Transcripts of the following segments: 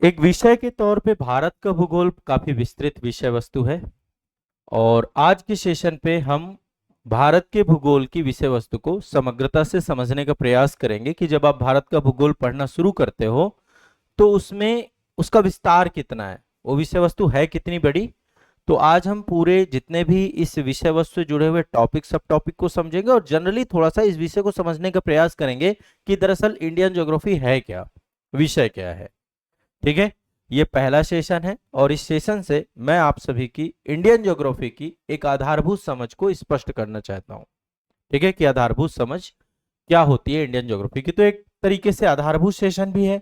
एक विषय के तौर पे भारत का भूगोल काफी विस्तृत विषय वस्तु है और आज के सेशन पे हम भारत के भूगोल की विषय वस्तु को समग्रता से समझने का प्रयास करेंगे कि जब आप भारत का भूगोल पढ़ना शुरू करते हो तो उसमें उसका विस्तार कितना है, वो विषय वस्तु है कितनी बड़ी। तो आज हम पूरे जितने भी इस विषय वस्तु से जुड़े हुए टॉपिक सब टॉपिक को समझेंगे और जनरली थोड़ा सा इस विषय को समझने का प्रयास करेंगे कि दरअसल इंडियन ज्योग्राफी है क्या, विषय क्या है। ठीक है, ये पहला सेशन है और इस सेशन से मैं आप सभी की इंडियन ज्योग्राफी की एक आधारभूत समझ को स्पष्ट करना चाहता हूं। ठीक है, कि आधारभूत समझ क्या होती है इंडियन ज्योग्राफी की, तो एक तरीके से आधारभूत सेशन भी है,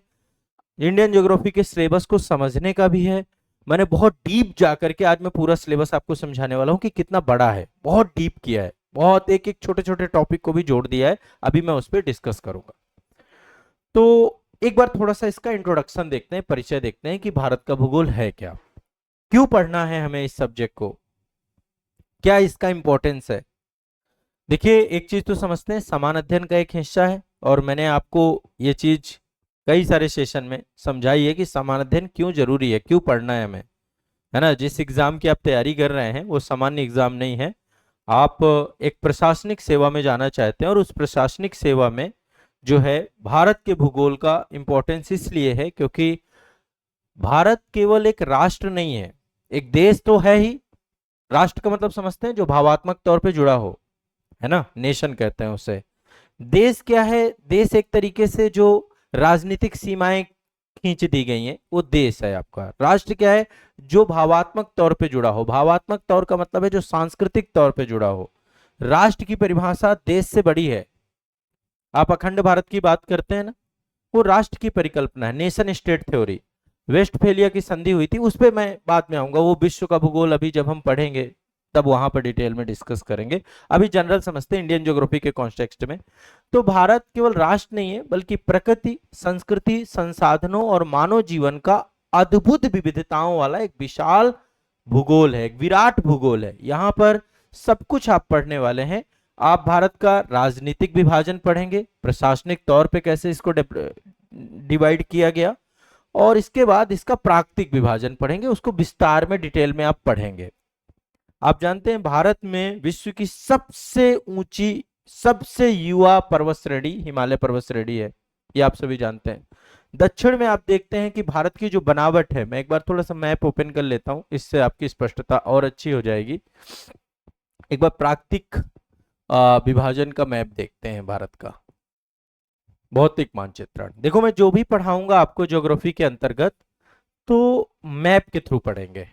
इंडियन ज्योग्राफी के सिलेबस को समझने का भी है। मैंने बहुत डीप जाकर के आज मैं पूरा सिलेबस आपको समझाने वाला हूं कि कितना बड़ा है, बहुत डीप किया है, बहुत एक एक छोटे छोटे टॉपिक को भी जोड़ दिया है। अभी मैं उस पर डिस्कस करूंगा। तो एक बार थोड़ा सा इसका इंट्रोडक्शन देखते हैं, परिचय देखते हैं कि भारत का भूगोल है क्या, क्यों पढ़ना है हमें इस सब्जेक्ट को, क्या इसका इंपॉर्टेंस है। देखिए, एक चीज तो समझते हैं, समान अध्ययन का एक हिस्सा है और मैंने आपको ये चीज कई सारे सेशन में समझाई है कि समान अध्ययन क्यों जरूरी है, क्यों पढ़ना है हमें, है ना। जिस एग्जाम की आप तैयारी कर रहे हैं वो सामान्य एग्जाम नहीं है। आप एक प्रशासनिक सेवा में जाना चाहते हैं और उस प्रशासनिक सेवा में जो है भारत के भूगोल का इंपॉर्टेंस इसलिए है क्योंकि भारत केवल एक राष्ट्र नहीं है, एक देश तो है ही। राष्ट्र का मतलब समझते हैं जो भावात्मक तौर पे जुड़ा हो, है ना, नेशन कहते हैं उसे। देश क्या है, देश एक तरीके से जो राजनीतिक सीमाएं खींच दी गई हैं वो देश है आपका। राष्ट्र क्या है, जो भावात्मक तौर पे जुड़ा हो, भावात्मक तौर का मतलब है जो सांस्कृतिक तौर पे जुड़ा हो। राष्ट्र की परिभाषा देश से बड़ी है। आप अखंड भारत की बात करते हैं ना, वो राष्ट्र की परिकल्पना है, नेशन स्टेट थ्योरी। वेस्टफेलिया की संधि हुई थी, उस पर मैं बाद में आऊंगा, वो विश्व का भूगोल अभी जब हम पढ़ेंगे तब वहां पर डिटेल में डिस्कस करेंगे। अभी जनरल समझते हैं इंडियन ज्योग्राफी के कॉन्टेक्स्ट में। तो भारत केवल राष्ट्र नहीं है बल्कि प्रकृति, संस्कृति, संसाधनों और मानव जीवन का अद्भुत विविधताओं वाला एक विशाल भूगोल है, एक विराट भूगोल है। यहाँ पर सब कुछ आप पढ़ने वाले हैं। आप भारत का राजनीतिक विभाजन पढ़ेंगे, प्रशासनिक तौर पे कैसे इसको डिवाइड किया गया, और इसके बाद इसका प्राकृतिक विभाजन पढ़ेंगे, उसको विस्तार में डिटेल में आप पढ़ेंगे। आप जानते हैं भारत में विश्व की सबसे ऊंची, सबसे युवा पर्वत श्रेणी हिमालय पर्वत श्रेणी है, ये आप सभी जानते हैं। दक्षिण में आप देखते हैं कि भारत की जो बनावट है, मैं एक बार थोड़ा सा मैप ओपन कर लेता हूं, इससे आपकी स्पष्टता और अच्छी हो जाएगी। एक बार प्राकृतिक विभाजन का मैप देखते हैं भारत का, भौतिक मानचित्रण। देखो, मैं जो भी पढ़ाऊंगा आपको ज्योग्राफी के अंतर्गत तो मैप के थ्रू पढ़ेंगे।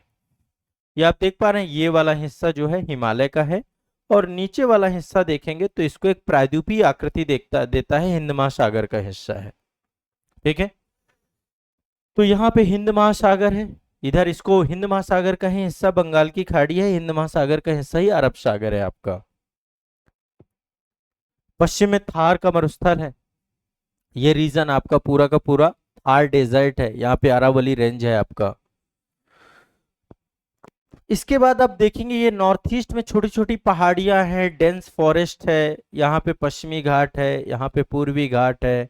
ये आप देख पा रहे हैं, ये वाला हिस्सा जो है हिमालय का है और नीचे वाला हिस्सा देखेंगे तो इसको एक प्रायद्वीपीय आकृति देता है, हिंद महासागर का हिस्सा है। ठीक है, तो यहाँ पे हिंद महासागर है, इधर इसको हिंद महासागर का ही हिस्सा बंगाल की खाड़ी है, हिंद महासागर का हिस्सा ही अरब सागर है आपका। पश्चिम में थार का मरुस्थल है, ये रीजन आपका पूरा का पूरा थार डेजर्ट है, यहाँ पे अरावली रेंज है आपका। इसके बाद आप देखेंगे ये नॉर्थ ईस्ट में छोटी छोटी पहाड़ियां हैं, डेंस फॉरेस्ट है, यहाँ पे पश्चिमी घाट है, यहाँ पे पूर्वी घाट है,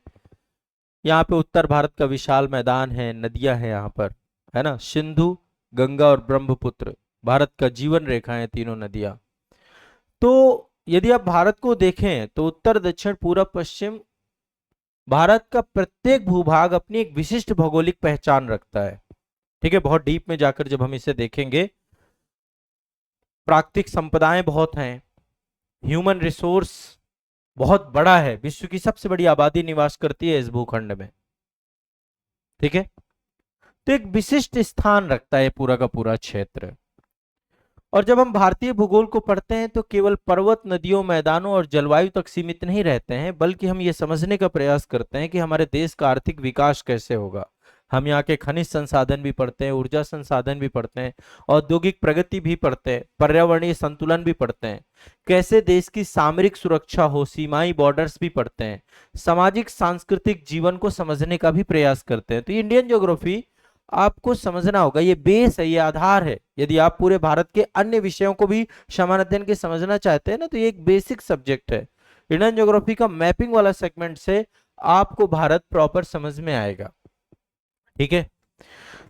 यहाँ पे उत्तर भारत का विशाल मैदान है, नदियां हैं यहाँ पर, है ना, सिंधु, गंगा और ब्रह्मपुत्र, भारत का जीवन रेखा है तीनों नदियां। तो यदि आप भारत को देखें तो उत्तर, दक्षिण, पूर्व, पश्चिम, भारत का प्रत्येक भूभाग अपनी एक विशिष्ट भौगोलिक पहचान रखता है। ठीक है, बहुत डीप में जाकर जब हम इसे देखेंगे, प्राकृतिक संपदाएं बहुत हैं, ह्यूमन रिसोर्स बहुत बड़ा है, विश्व की सबसे बड़ी आबादी निवास करती है इस भूखंड में। ठीक है, तो एक विशिष्ट स्थान रखता है पूरा का पूरा क्षेत्र। और जब हम भारतीय भूगोल को पढ़ते हैं तो केवल पर्वत, नदियों, मैदानों और जलवायु तक सीमित नहीं रहते हैं, बल्कि हम ये समझने का प्रयास करते हैं कि हमारे देश का आर्थिक विकास कैसे होगा। हम यहाँ के खनिज संसाधन भी पढ़ते हैं, ऊर्जा संसाधन भी पढ़ते हैं, औद्योगिक प्रगति भी पढ़ते हैं, पर्यावरणीय संतुलन भी पढ़ते हैं, कैसे देश की सामरिक सुरक्षा हो, सीमाई बॉर्डर्स भी पढ़ते हैं, सामाजिक सांस्कृतिक जीवन को समझने का भी प्रयास करते हैं। तो इंडियन ज्योग्राफी आपको समझना होगा, ये बेस है, ये आधार है। यदि आप पूरे भारत के अन्य विषयों को भी समान अध्ययन के समझना चाहते हैं ना, तो ये एक बेसिक सब्जेक्ट है। इंडियन ज्योग्राफी का मैपिंग वाला सेगमेंट से आपको भारत प्रॉपर समझ में आएगा। ठीक है,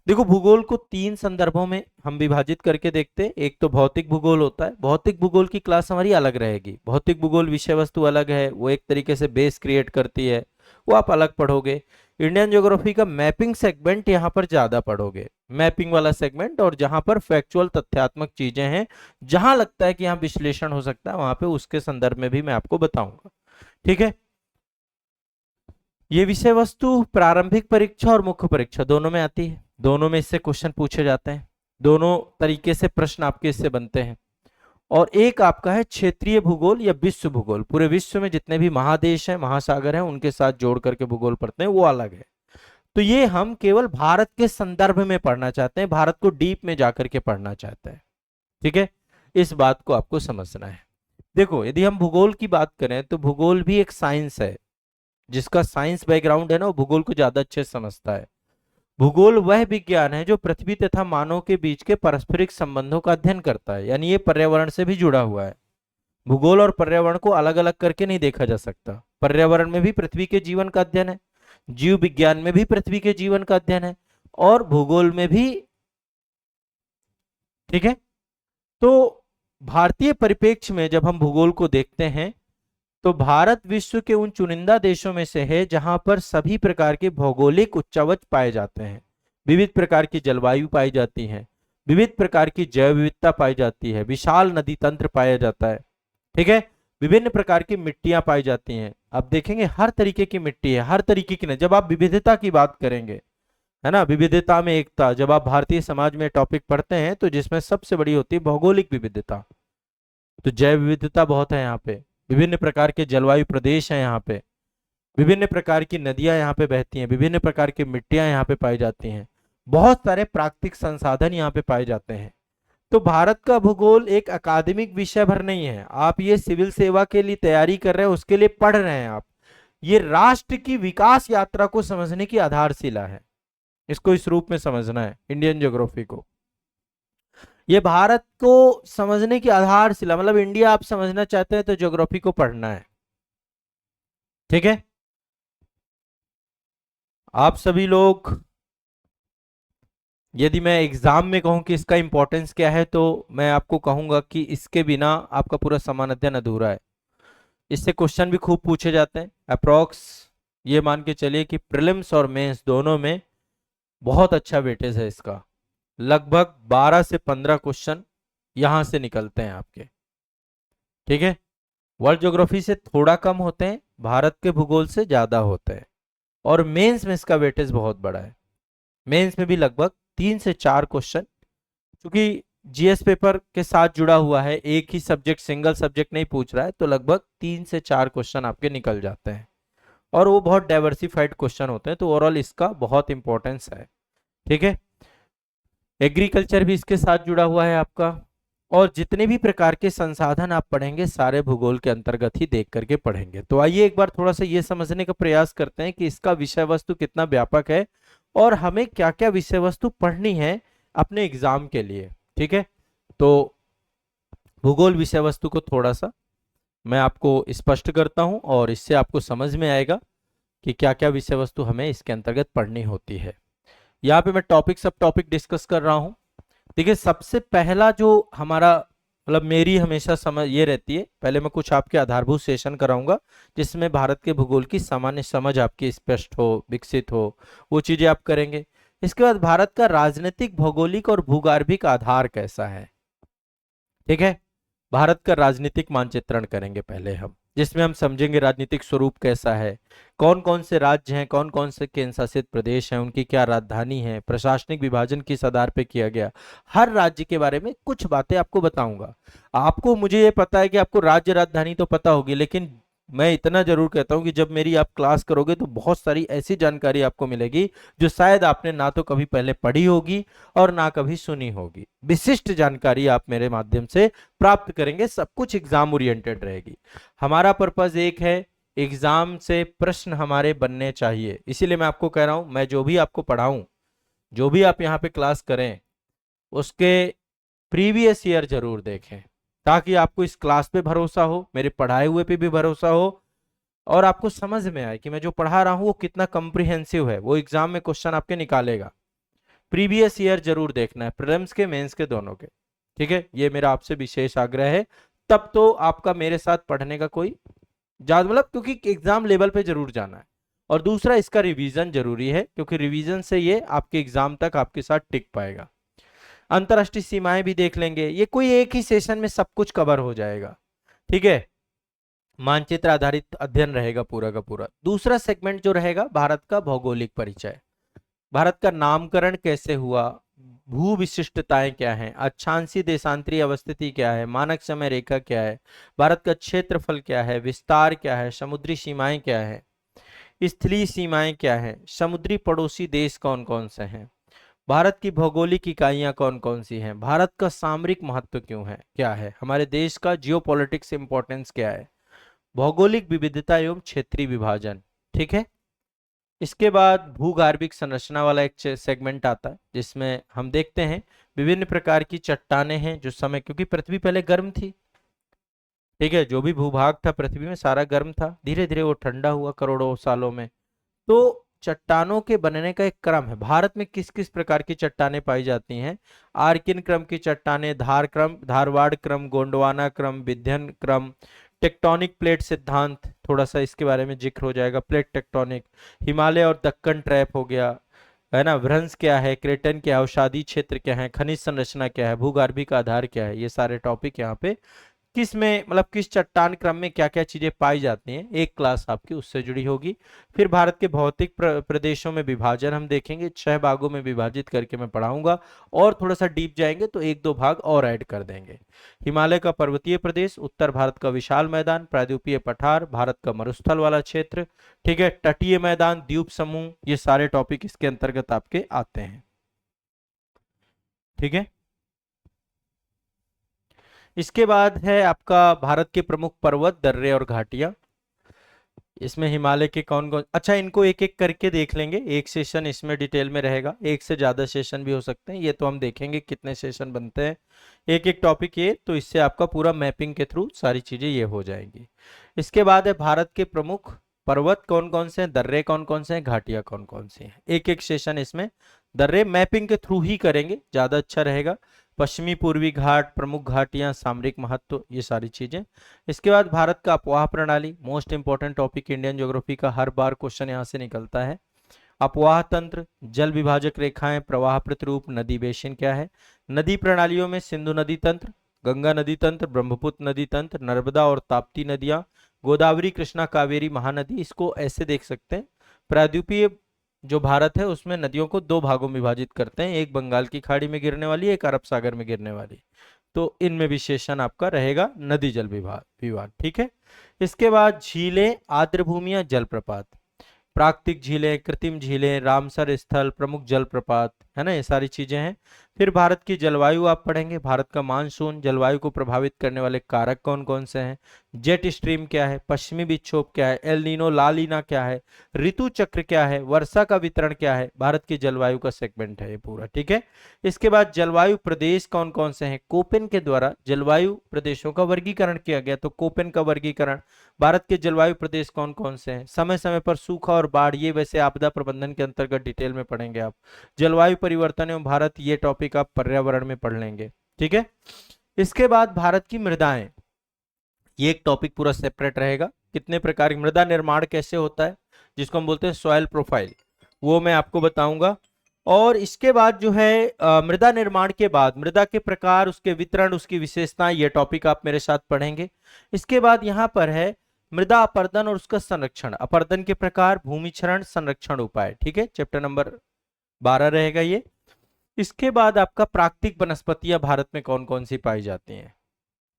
देखो, भूगोल को तीन संदर्भों में हम विभाजित करके देखते हैं। एक तो भौतिक भूगोल होता है। भौतिक भूगोल की क्लास हमारी अलग रहेगी। भौतिक भूगोल विषय वस्तु अलग है, वो एक तरीके से बेस क्रिएट करती है, वो आप अलग पढ़ोगे। इंडियन ज्योग्राफी का मैपिंग सेगमेंट यहाँ पर ज्यादा पढ़ोगे, मैपिंग वाला सेगमेंट, और जहां पर फैक्चुअल तथ्यात्मक चीजें हैं, जहां लगता है कि यहाँ विश्लेषण हो सकता है, वहां पे उसके संदर्भ में भी मैं आपको बताऊंगा। ठीक है। ये विषय वस्तु प्रारंभिक परीक्षा और मुख्य परीक्षा दोनों में आती है, दोनों में इससे क्वेश्चन पूछे जाते हैं, दोनों तरीके से प्रश्न आपके इससे बनते हैं। और एक आपका है क्षेत्रीय भूगोल या विश्व भूगोल, पूरे विश्व में जितने भी महादेश हैं, महासागर हैं, उनके साथ जोड़ करके भूगोल पढ़ते हैं, वो अलग है। तो ये हम केवल भारत के संदर्भ में पढ़ना चाहते हैं, भारत को डीप में जाकर के पढ़ना चाहते हैं। ठीक है, इस बात को आपको समझना है। देखो, यदि हम भूगोल की बात करें तो भूगोल भी एक साइंस है। जिसका साइंस बैकग्राउंड है ना, वो भूगोल को ज्यादा अच्छे से समझता है। भूगोल वह विज्ञान है जो पृथ्वी तथा मानव के बीच के पारस्परिक संबंधों का अध्ययन करता है, यानी ये पर्यावरण से भी जुड़ा हुआ है। भूगोल और पर्यावरण को अलग अलग करके नहीं देखा जा सकता। पर्यावरण में भी पृथ्वी के जीवन का अध्ययन है, जीव विज्ञान में भी पृथ्वी के जीवन का अध्ययन है, और भूगोल में भी। ठीक है। तो भारतीय परिप्रेक्ष्य में जब हम भूगोल को देखते हैं तो भारत विश्व के उन चुनिंदा देशों में से है जहां पर सभी प्रकार के भौगोलिक उच्चावच पाए जाते हैं, विविध प्रकार की जलवायु पाई जाती है, विविध प्रकार की जैव विविधता पाई जाती है, विशाल नदी तंत्र पाया जाता है। ठीक है। विभिन्न प्रकार की मिट्टियां पाई जाती हैं। आप देखेंगे हर तरीके की मिट्टी है, हर तरीके की नहीं। जब आप विविधता की बात करेंगे, है ना, विविधता में एकता, जब आप भारतीय समाज में टॉपिक पढ़ते हैं तो जिसमें सबसे बड़ी होती है भौगोलिक विविधता। तो जैव विविधता बहुत है यहाँ पे, विभिन्न प्रकार के जलवायु प्रदेश हैं यहाँ पे, विभिन्न प्रकार की नदियां यहाँ पे बहती हैं, विभिन्न प्रकार की मिट्टियां यहाँ पे पाई जाती हैं, बहुत सारे प्राकृतिक संसाधन यहाँ पे पाए जाते हैं। तो भारत का भूगोल एक अकादमिक विषय भर नहीं है। आप ये सिविल सेवा के लिए तैयारी कर रहे हैं, उसके लिए पढ़ रहे हैं आप, ये राष्ट्र की विकास यात्रा को समझने की आधारशिला है। इसको इस रूप में समझना है इंडियन ज्योग्राफी को। ये भारत को समझने की आधारशिला, मतलब इंडिया आप समझना चाहते हैं तो ज्योग्राफी को पढ़ना है। ठीक है। आप सभी लोग, यदि मैं एग्जाम में कहूं कि इसका इंपॉर्टेंस क्या है, तो मैं आपको कहूंगा कि इसके बिना आपका पूरा समान अध्ययन अधूरा है। इससे क्वेश्चन भी खूब पूछे जाते हैं। अप्रोक्स ये मान के चलिए कि प्रीलिम्स और मेंस दोनों में बहुत अच्छा वेटेज है इसका। लगभग 12 से 15 क्वेश्चन यहां से निकलते हैं आपके। ठीक है। वर्ल्ड ज्योग्राफी से थोड़ा कम होते हैं, भारत के भूगोल से ज्यादा होते हैं, और मेंस में इसका वेटेज बहुत बड़ा है। मेंस में भी लगभग 3 से 4 क्वेश्चन, क्योंकि जीएस पेपर के साथ जुड़ा हुआ है, एक ही सब्जेक्ट, सिंगल सब्जेक्ट नहीं पूछ रहा है, तो लगभग 3 से 4 क्वेश्चन आपके निकल जाते हैं, और वो बहुत डाइवर्सिफाइड क्वेश्चन होते हैं। तो ओवरऑल इसका बहुत इंपॉर्टेंस है। ठीक है। एग्रीकल्चर भी इसके साथ जुड़ा हुआ है आपका, और जितने भी प्रकार के संसाधन आप पढ़ेंगे सारे भूगोल के अंतर्गत ही देख करके पढ़ेंगे। तो आइए एक बार थोड़ा सा ये समझने का प्रयास करते हैं कि इसका विषय वस्तु कितना व्यापक है और हमें क्या क्या विषय वस्तु पढ़नी है अपने एग्जाम के लिए। ठीक है। तो भूगोल विषय वस्तु को थोड़ा सा मैं आपको स्पष्ट करता हूं, और इससे आपको समझ में आएगा कि क्या क्या विषय वस्तु हमें इसके अंतर्गत पढ़नी होती है। यहाँ पे मैं टॉपिक सब टॉपिक डिस्कस कर रहा हूँ। देखिए, सबसे पहला जो हमारा, मतलब मेरी हमेशा समझ ये रहती है, पहले मैं कुछ आपके आधारभूत सेशन कराऊंगा जिसमें भारत के भूगोल की सामान्य समझ आपकी स्पष्ट हो, विकसित हो, वो चीजें आप करेंगे। इसके बाद भारत का राजनीतिक, भौगोलिक और भूगर्भिक आधार कैसा है। ठीक है। भारत का राजनीतिक मानचित्रण करेंगे पहले हम, जिसमें हम समझेंगे राजनीतिक स्वरूप कैसा है, कौन कौन से राज्य हैं, कौन कौन से केंद्र शासित प्रदेश हैं, उनकी क्या राजधानी है, प्रशासनिक विभाजन किस आधार पे किया गया, हर राज्य के बारे में कुछ बातें आपको बताऊंगा। आपको, मुझे ये पता है कि आपको राज्य राजधानी तो पता होगी, लेकिन मैं इतना जरूर कहता हूं कि जब मेरी आप क्लास करोगे तो बहुत सारी ऐसी जानकारी आपको मिलेगी जो शायद आपने ना तो कभी पहले पढ़ी होगी और ना कभी सुनी होगी। विशिष्ट जानकारी आप मेरे माध्यम से प्राप्त करेंगे, सब कुछ एग्जाम ओरिएंटेड रहेगी। हमारा पर्पज एक है, एग्जाम से प्रश्न हमारे बनने चाहिए। इसीलिए मैं आपको कह रहा हूं, मैं जो भी आपको पढ़ाऊं, जो भी आप यहाँ पे क्लास करें, उसके प्रीवियस ईयर जरूर देखें, ताकि आपको इस क्लास पे भरोसा हो, मेरे पढ़ाए हुए पे भी भरोसा हो, और आपको समझ में आए कि मैं जो पढ़ा रहा हूं वो कितना कॉम्प्रिहेंसिव है, वो एग्जाम में क्वेश्चन आपके निकालेगा। प्रीवियस ईयर जरूर देखना है, प्रीलिम्स के मेंस के दोनों के, ठीक है। ये मेरा आपसे विशेष आग्रह है, तब तो आपका मेरे साथ पढ़ने का कोई ज्यादा मतलब, क्योंकि एग्जाम लेवल पे जरूर जाना है। और दूसरा इसका रिवीजन जरूरी है, क्योंकि रिवीजन से ये आपके एग्जाम तक आपके साथ टिक पाएगा। अंतरराष्ट्रीय सीमाएं भी देख लेंगे, ये कोई एक ही सेशन में सब कुछ कवर हो जाएगा, ठीक है। मानचित्र आधारित अध्ययन रहेगा पूरा का पूरा। दूसरा सेगमेंट जो रहेगा, भारत का भौगोलिक परिचय, भारत का नामकरण कैसे हुआ, भू विशिष्टताएं क्या हैं, अक्षांशीय देशांतरीय अवस्थिति क्या है, मानक समय रेखा क्या है, भारत का क्षेत्रफल क्या है, विस्तार क्या है, समुद्री सीमाएं क्या है, स्थलीय सीमाएं क्या है, समुद्री पड़ोसी देश कौन कौन से हैं, भारत की भौगोलिक इकाइयां कौन कौन सी हैं, भारत का सामरिक महत्व क्यों है, क्या है, हमारे देश का जियोपॉलिटिक्स इंपॉर्टेंस क्या है, भौगोलिक विविधता एवं क्षेत्रीय विभाजन, ठीक है। इसके बाद भूगर्भिक संरचना वाला एक सेगमेंट आता है, जिसमें हम देखते हैं विभिन्न प्रकार की चट्टानें हैं जो समय, क्योंकि पृथ्वी पहले गर्म थी, ठीक है, जो भी भूभाग था पृथ्वी में सारा गर्म था, धीरे धीरे वो ठंडा हुआ करोड़ों सालों में। तो चट्टानों के बनने का एक क्रम है, भारत में किस किस प्रकार की चट्टानें पाई जाती हैं, आर्किन क्रम की चट्टानें, धार क्रम, धारवाड़ क्रम, गोंडवाना क्रम, विंध्यन क्रम, टेक्टोनिक प्लेट सिद्धांत, थोड़ा सा इसके बारे में जिक्र हो जाएगा, प्लेट टेक्टोनिक, हिमालय और दक्कन ट्रैप हो गया, है ना, भ्रंश क्या है, क्रेटन क्या है, अवसादी क्षेत्र क्या है, खनिज संरचना क्या है, भूगर्भिक आधार क्या है, ये सारे टॉपिक यहाँ पे किस में मतलब किस चट्टान क्रम में क्या क्या चीजें पाई जाती हैं, एक क्लास आपकी उससे जुड़ी होगी। फिर भारत के भौतिक प्रदेशों में विभाजन हम देखेंगे, 6 भागों में विभाजित करके मैं पढ़ाऊंगा, और थोड़ा सा डीप जाएंगे तो एक दो भाग और ऐड कर देंगे। हिमालय का पर्वतीय प्रदेश, उत्तर भारत का विशाल मैदान, प्रायद्वीपीय पठार, भारत का मरुस्थल वाला क्षेत्र, ठीक है, तटीय मैदान, द्वीप समूह, ये सारे टॉपिक इसके अंतर्गत आपके आते हैं, ठीक है। इसके बाद है आपका भारत के प्रमुख पर्वत, दर्रे और घाटियां, इसमें हिमालय के कौन कौन, अच्छा इनको एक एक करके देख लेंगे, एक सेशन इसमें डिटेल में रहेगा, एक से ज्यादा सेशन भी हो सकते हैं, ये तो हम देखेंगे कितने सेशन बनते हैं, एक एक टॉपिक ये, तो इससे आपका पूरा मैपिंग के थ्रू सारी चीजें ये हो जाएंगी। इसके बाद है भारत के प्रमुख पर्वत कौन कौन से हैं, दर्रे कौन कौन से हैं, घाटियां कौन कौन सी हैं, एक एक सेशन इसमें दर्रे मैपिंग के थ्रू ही करेंगे, ज्यादा अच्छा रहेगा। पश्चिमी पूर्वी घाट, प्रमुख घाटियां, सामरिक महत्व, ये सारी चीजें। इसके बाद भारत का अपवाह प्रणाली, most important topic Indian geography का, हर बार क्वेश्चन यहाँ से निकलता है। अपवाह तंत्र, जल विभाजक रेखाएं, प्रवाह प्रतिरूप, नदी बेसिन क्या है, नदी प्रणालियों में सिंधु नदी तंत्र, गंगा नदी तंत्र, ब्रह्मपुत्र नदी तंत्र, नर्मदा और ताप्ती नदियां, गोदावरी, कृष्णा, कावेरी, महानदी, इसको ऐसे देख सकते हैं। प्रायद्वीपीय जो भारत है उसमें नदियों को दो भागों में विभाजित करते हैं, एक बंगाल की खाड़ी में गिरने वाली, एक अरब सागर में गिरने वाली, तो इनमें विशेषण आपका रहेगा नदी जल विभाग, ठीक है। इसके बाद झीलें, आर्द्र भूमियां, जलप्रपात, प्राकृतिक झीलें, कृत्रिम झीलें, रामसर स्थल, प्रमुख जलप्रपात, है ना, ये सारी चीजें हैं। फिर भारत की जलवायु आप पढ़ेंगे, भारत का मानसून, जलवायु को प्रभावित करने वाले कारक कौन कौन से हैं, जेट स्ट्रीम क्या है, पश्चिमी विक्षोभ क्या है, एल नीनो ला लीना क्या है, ऋतु चक्र क्या है, वर्षा का वितरण क्या है, भारत की जलवायु का सेगमेंट है ये पूरा, ठीक है। इसके बाद जलवायु प्रदेश कौन कौन से हैं, कोपेन के द्वारा जलवायु प्रदेशों का वर्गीकरण किया गया, तो कोपेन का वर्गीकरण, भारत के जलवायु प्रदेश कौन कौन से हैं, समय समय पर सूखा और बाढ़, ये वैसे आपदा प्रबंधन के अंतर्गत डिटेल में पढ़ेंगे आप, जलवायु परिवर्तन एवं भारत, ये टॉपिक आप पर्यावरण में पढ़ लेंगे, ठीक है। इसके बाद भारत की मृदाएं, ये एक टॉपिक पूरा सेपरेट रहेगा, कितने प्रकार की मृदा निर्माण कैसे होता है, जिसको हम बोलते हैं सॉइल प्रोफाइल, वो मैं आपको बताऊंगा। और इसके बाद जो है मृदा निर्माण के बाद मृदा के प्रकार, उसके वितरण, उसकी विशेषताएं, ये टॉपिक आप मेरे साथ पढ़ेंगे। इसके बाद यहाँ पर है मृदा अपर्दन और उसका संरक्षण, अपर्दन के प्रकार, भूमि क्षरण, संरक्षण उपाय, ठीक है, चैप्टर नंबर 12 रहेगा ये। इसके बाद आपका प्राकृतिक वनस्पतियां भारत में कौन कौन सी पाई जाती हैं,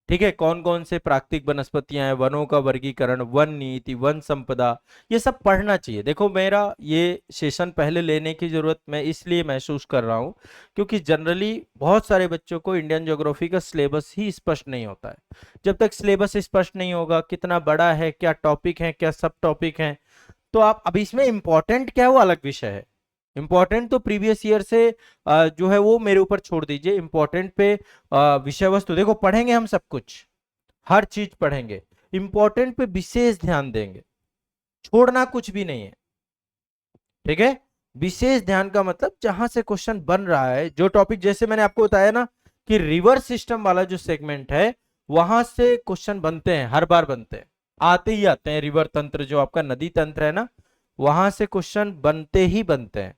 ठीक है, कौन कौन से प्राकृतिक वनस्पतियां हैं, वनों का वर्गीकरण, वन नीति, वन संपदा, ये सब पढ़ना चाहिए। देखो मेरा ये सेशन पहले लेने की जरूरत मैं इसलिए महसूस कर रहा हूं, क्योंकि जनरली बहुत सारे बच्चों को इंडियन ज्योग्राफी का सिलेबस ही स्पष्ट नहीं होता है। जब तक सिलेबस स्पष्ट नहीं होगा, कितना बड़ा है, क्या टॉपिक है, क्या सब टॉपिक है, तो आप अभी इसमें इंपॉर्टेंट क्या है वो अलग विषय है, इंपॉर्टेंट तो प्रीवियस ईयर से जो है वो मेरे ऊपर छोड़ दीजिए, इंपॉर्टेंट पे विषय वस्तु देखो पढ़ेंगे हम सब कुछ, हर चीज पढ़ेंगे, इंपॉर्टेंट पे विशेष ध्यान देंगे, छोड़ना कुछ भी नहीं है, ठीक है। विशेष ध्यान का मतलब जहां से क्वेश्चन बन रहा है, जो टॉपिक, जैसे मैंने आपको बताया ना कि रिवर सिस्टम वाला जो सेगमेंट है वहां से क्वेश्चन बनते हैं, हर बार बनते हैं, आते ही आते हैं। रिवर तंत्र जो आपका नदी तंत्र है ना, वहां से क्वेश्चन बनते ही बनते हैं।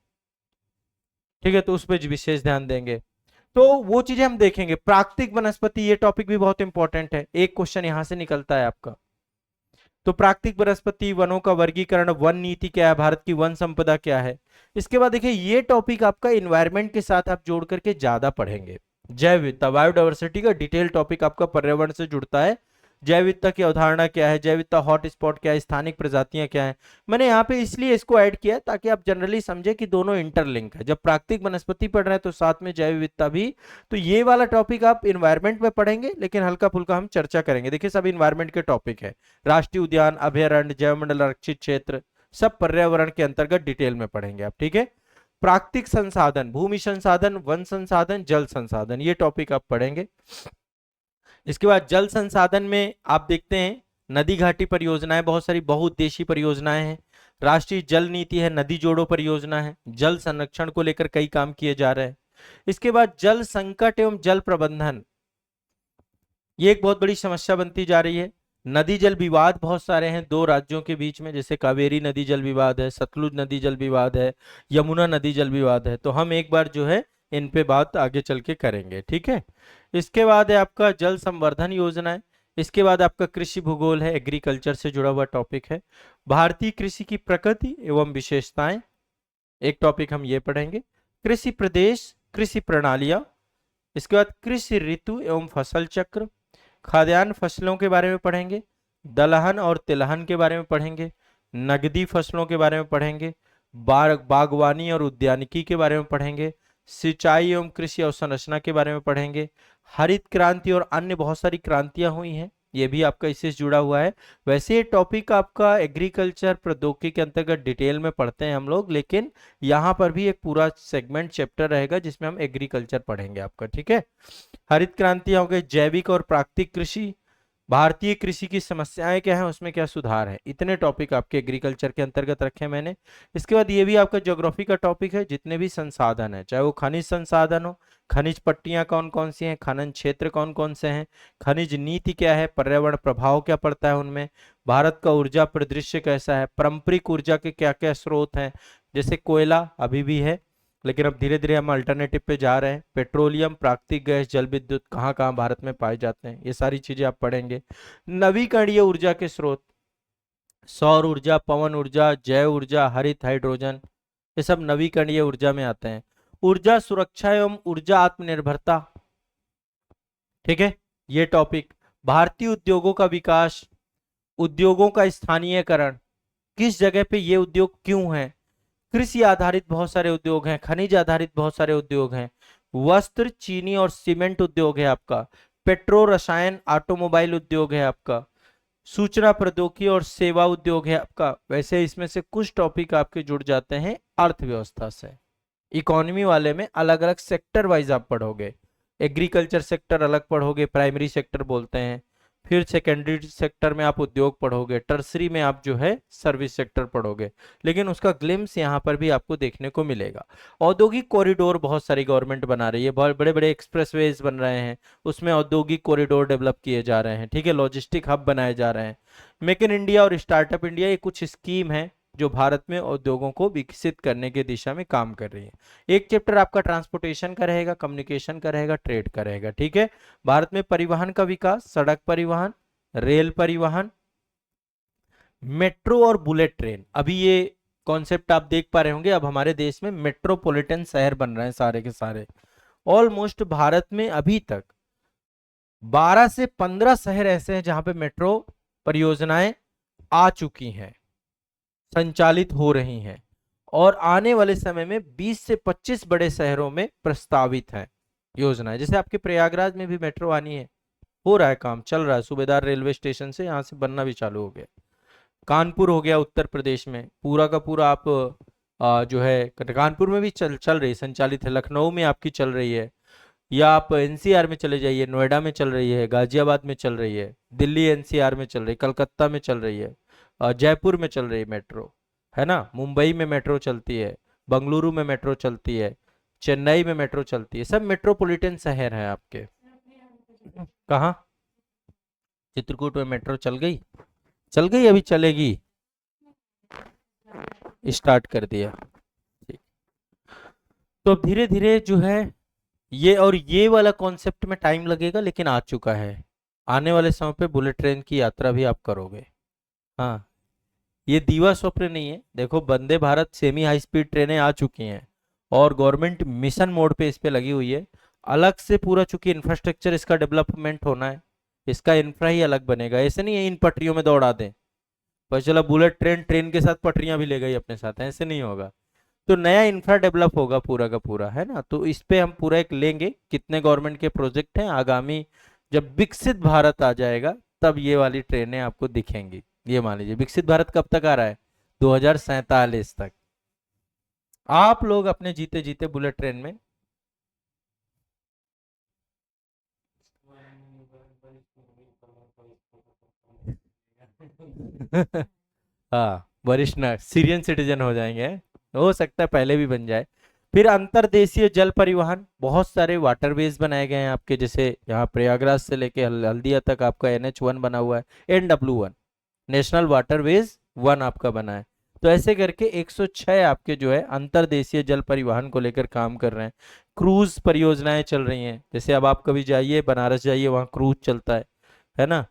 ठीक है, तो उस पर विशेष ध्यान देंगे। तो वो चीजें हम देखेंगे। प्राकृतिक वनस्पति, ये टॉपिक भी बहुत इंपॉर्टेंट है, एक क्वेश्चन यहां से निकलता है आपका। तो प्राकृतिक वनस्पति, वनों का वर्गीकरण, वन नीति क्या है, भारत की वन संपदा क्या है। इसके बाद देखिए ये टॉपिक आपका इन्वायरमेंट के साथ आप जोड़ करके ज्यादा पढ़ेंगे। जैव विविधता, बायोडायवर्सिटी का डिटेल टॉपिक आपका पर्यावरण से जुड़ता है। जैव विविधता की अवधारणा क्या है, जैव विविधता हॉट स्पॉट क्या है, स्थानिक प्रजातियां क्या है। मैंने यहाँ पे इसलिए इसको ऐड किया है ताकि आप जनरली समझे कि दोनों इंटरलिंक है। जब प्राकृतिक वनस्पति पढ़ रहे हैं तो साथ में जैव विविधता भी। तो ये वाला टॉपिक आप इन्वायरमेंट में पढ़ेंगे, लेकिन हल्का फुल्का हम चर्चा करेंगे। देखिए सब इन्वायरमेंट के टॉपिक है, राष्ट्रीय उद्यान, अभयारण्य, जैवमंडल, आरक्षित क्षेत्र, सब पर्यावरण के अंतर्गत डिटेल में पढ़ेंगे आप। ठीक है, प्राकृतिक संसाधन, भूमि संसाधन, वन संसाधन, जल संसाधन, ये टॉपिक आप पढ़ेंगे। इसके बाद जल संसाधन में आप देखते हैं नदी घाटी परियोजनाएं, बहुत सारी बहुउद्देशीय परियोजनाएं हैं। राष्ट्रीय जल नीति है, नदी जोड़ो परियोजना है, जल संरक्षण को लेकर कई काम किए जा रहे हैं। इसके बाद जल संकट एवं जल प्रबंधन, ये एक बहुत बड़ी समस्या बनती जा रही है। नदी जल विवाद बहुत सारे हैं दो राज्यों के बीच में, जैसे कावेरी नदी जल विवाद है, सतलुज नदी जल विवाद है, यमुना नदी जल विवाद है। तो हम एक बार जो है इन पे बात आगे चल के करेंगे। ठीक है, इसके बाद है आपका जल संवर्धन योजना है। इसके बाद आपका कृषि भूगोल है, एग्रीकल्चर से जुड़ा हुआ टॉपिक है। भारतीय कृषि की प्रकृति एवं विशेषताएं, एक टॉपिक हम ये पढ़ेंगे। कृषि प्रदेश, कृषि प्रणालियां। इसके बाद कृषि ऋतु एवं फसल चक्र, खाद्यान्न फसलों के बारे में पढ़ेंगे, दलहन और तिलहन के बारे में पढ़ेंगे, नगदी फसलों के बारे में पढ़ेंगे, बागवानी और उद्यानिकी के बारे में पढ़ेंगे, सिंचाई एवं कृषि अवसंरचना के बारे में पढ़ेंगे। हरित क्रांति और अन्य बहुत सारी क्रांतियां हुई हैं, ये भी आपका इससे जुड़ा हुआ है। वैसे ये टॉपिक आपका एग्रीकल्चर प्रौद्योगिकी के अंतर्गत डिटेल में पढ़ते हैं हम लोग, लेकिन यहाँ पर भी एक पूरा सेगमेंट चैप्टर रहेगा जिसमें हम एग्रीकल्चर पढ़ेंगे आपका। ठीक है, हरित क्रांति हो गई, जैविक और प्राकृतिक कृषि, भारतीय कृषि की समस्याएं क्या है, उसमें क्या सुधार है। इतने टॉपिक आपके एग्रीकल्चर के अंतर्गत रखे मैंने। इसके बाद ये भी आपका ज्योग्राफी का टॉपिक है, जितने भी संसाधन है, चाहे वो खनिज संसाधन हो, खनिज पट्टियां कौन कौन सी हैं, खनन क्षेत्र कौन कौन से हैं, खनिज नीति क्या है, पर्यावरण प्रभाव क्या पड़ता है उनमें, भारत का ऊर्जा परिदृश्य कैसा है, पारंपरिक ऊर्जा के क्या क्या स्रोत हैं, जैसे कोयला अभी भी है लेकिन अब धीरे धीरे हम अल्टरनेटिव पे जा रहे हैं, पेट्रोलियम, प्राकृतिक गैस, जल विद्युत कहाँ कहाँ भारत में पाए जाते हैं, ये सारी चीजें आप पढ़ेंगे। नवीकरणीय ऊर्जा के स्रोत, सौर ऊर्जा, पवन ऊर्जा, जैव ऊर्जा, हरित हाइड्रोजन, ये सब नवीकरणीय ऊर्जा में आते हैं। ऊर्जा सुरक्षा एवं ऊर्जा आत्मनिर्भरता, ठीक है, ये टॉपिक। भारतीय उद्योगों का विकास, उद्योगों का स्थानीयकरण, किस जगह पे ये उद्योग क्यों है, कृषि आधारित बहुत सारे उद्योग हैं, खनिज आधारित बहुत सारे उद्योग हैं, वस्त्र, चीनी और सीमेंट उद्योग है आपका, पेट्रो रसायन, ऑटोमोबाइल उद्योग है आपका, सूचना प्रौद्योगिकी और सेवा उद्योग है आपका। वैसे इसमें से कुछ टॉपिक आपके जुड़ जाते हैं अर्थव्यवस्था से। इकोनॉमी वाले में अलग अलग सेक्टर वाइज आप पढ़ोगे, एग्रीकल्चर सेक्टर अलग पढ़ोगे, प्राइमरी सेक्टर बोलते हैं, फिर सेकेंडरी सेक्टर में आप उद्योग पढ़ोगे, टर्सरी में आप जो है सर्विस सेक्टर पढ़ोगे, लेकिन उसका ग्लिम्स यहाँ पर भी आपको देखने को मिलेगा। औद्योगिक कॉरिडोर बहुत सारी गवर्नमेंट बना रही है, बहुत बड़े बड़े एक्सप्रेसवेज बन रहे हैं, उसमें औद्योगिक कॉरिडोर डेवलप किए जा रहे हैं। ठीक है, लॉजिस्टिक हब बनाए जा रहे हैं। मेक इन इंडिया और स्टार्टअप इंडिया, ये कुछ स्कीम है जो भारत में उद्योगों को विकसित करने की दिशा में काम कर रही है। एक चैप्टर आपका ट्रांसपोर्टेशन का रहेगा, कम्युनिकेशन का रहेगा, ट्रेड का रहेगा। ठीक है, भारत में परिवहन का विकास, सड़क परिवहन, रेल परिवहन, मेट्रो और बुलेट ट्रेन। अभी ये कॉन्सेप्ट आप देख पा रहे होंगे, अब हमारे देश में मेट्रोपॉलिटन शहर बन रहे हैं सारे के सारे। ऑलमोस्ट भारत में अभी तक 12 से 15 शहर ऐसे हैं जहां पे मेट्रो परियोजनाएं आ चुकी हैं, संचालित हो रही हैं, और आने वाले समय में 20 से 25 बड़े शहरों में प्रस्तावित है योजनाएं। जैसे आपके प्रयागराज में भी मेट्रो आनी है, हो रहा है काम, चल रहा है, सूबेदार रेलवे स्टेशन से यहां से बनना भी चालू हो गया। कानपुर हो गया उत्तर प्रदेश में, पूरा का पूरा आप जो है कानपुर में भी चल रही, संचालित है। लखनऊ में आपकी चल रही है, या आप एनसीआर में चले जाइए, नोएडा में चल रही है, गाजियाबाद में चल रही है, दिल्ली एनसीआर में चल रही है, कलकत्ता में चल रही है, जयपुर में चल रही है मेट्रो, है ना, मुंबई में मेट्रो चलती है, बंगलुरु में मेट्रो चलती है, चेन्नई में मेट्रो चलती है, सब मेट्रोपॉलिटन शहर हैं आपके। कहाँ? चित्रकूट में मेट्रो चल गई? चल गई, अभी चलेगी? स्टार्ट कर दिया। ठीक। तो अब धीरे धीरे जो है ये, और ये वाला कॉन्सेप्ट में टाइम लगेगा लेकिन आ चुका है। आने वाले समय पे बुलेट ट्रेन की यात्रा भी आप करोगे। हाँ, ये दीवा स्वप्न नहीं है। देखो, Vande Bharat semi high speed ट्रेनें आ चुकी हैं और गवर्नमेंट मिशन मोड पे इस पे लगी हुई है। अलग से पूरा, चूंकि इंफ्रास्ट्रक्चर इसका डेवलपमेंट होना है, इसका इंफ्रा ही अलग बनेगा। ऐसे नहीं है इन पटरियों में दौड़ा दें, पर चला बुलेट ट्रेन ट्रेन के साथ पटरियां भी ले गई अपने साथ, ऐसे नहीं होगा। तो नया इंफ्रा डेवलप होगा पूरा का पूरा, है ना। तो इस पे हम पूरा एक लेंगे कितने गवर्नमेंट के प्रोजेक्ट हैं आगामी। जब विकसित भारत आ जाएगा तब ये वाली ट्रेनें आपको दिखेंगी। ये मान लीजिए विकसित भारत कब तक आ रहा है? 2047 तक। आप लोग अपने जीते जीते बुलेट ट्रेन में हाँ, वरिष्ठ नागरिक सीरियन सिटीजन हो जाएंगे। हो सकता है पहले भी बन जाए। फिर अंतर्देशीय जल परिवहन, बहुत सारे वाटरवेज बनाए गए हैं आपके, जैसे यहाँ प्रयागराज से लेके हल्दिया तक आपका NH1 बना हुआ है, NW1, नेशनल वाटरवेज 1 आपका बना है। तो ऐसे करके 106 आपके जो है अंतर्देशीय जल परिवहन को लेकर काम कर रहे हैं। क्रूज परियोजनाएं चल रही हैं, जैसे अब आप कभी जाइए बनारस जाइए, वहाँ क्रूज चलता है ना।